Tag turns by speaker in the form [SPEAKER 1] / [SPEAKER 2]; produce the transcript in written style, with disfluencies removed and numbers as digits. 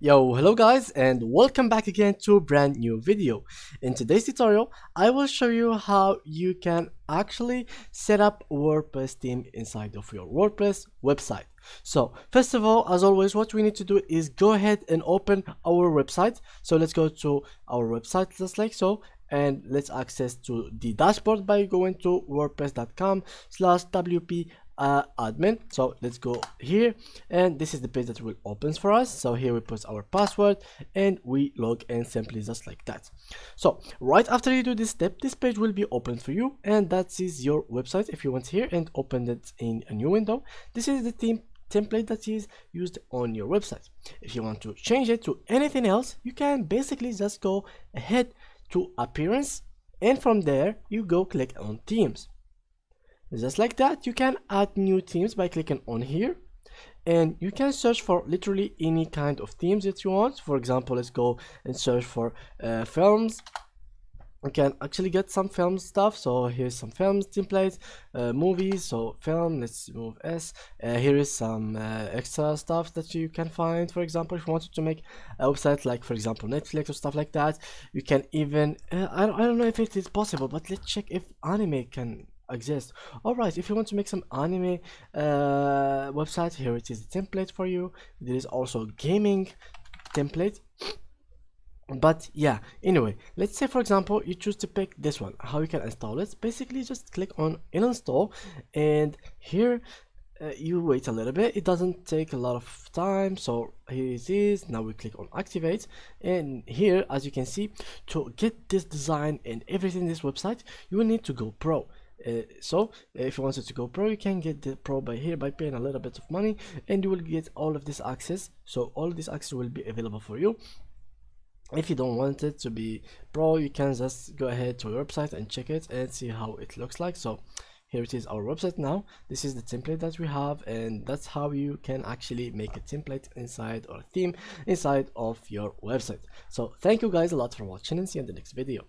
[SPEAKER 1] Yo, hello guys, and welcome back again to a brand new video. In today's tutorial, I will show you how you can actually set up a WordPress theme inside of your WordPress website. So first of all, as always, what we need to do is go ahead and open our website. So let's go to our website just like so, and let's access to the dashboard by going to wordpress.com/wp admin. So let's go here, and this is the page that will opens for us. So here we put our password and we log in simply just like that. So right after you do this step, this page will be open for you, and that is your website. If you want here and open it in a new window, this is the theme template that is used on your website. If you want to change it to anything else, you can basically just go ahead to appearance, and from there you go click on themes. Just like that, you can add new themes by clicking on here, and you can search for literally any kind of themes that you want. For example, let's go and search for films. You can actually get some film stuff. So here's some films templates, movies. So film, let's move S. Here is some extra stuff that you can find. For example, if you wanted to make a website like, for example, Netflix or stuff like that, you can even I don't know if it is possible, but let's check if anime can exist. All right, if you want to make some anime website, here it is the template for you. There is also gaming template. But yeah, anyway, let's say for example you choose to pick this one. How you can install it? Basically just click on install, and here you wait a little bit. It doesn't take a lot of time. So here it is. Now we click on activate, and here, as you can see, to get this design and everything in this website, you will need to go pro. So if you wanted to go pro, you can get the pro by here by paying a little bit of money, and you will get all of this access. So all this access will be available for you. If you don't want it to be pro, you can just go ahead to your website and check it and see how it looks like. So here it is, our website now. This is the template that we have, and that's how you can actually make a template inside or theme inside of your website. So thank you guys a lot for watching, and see you in the next video.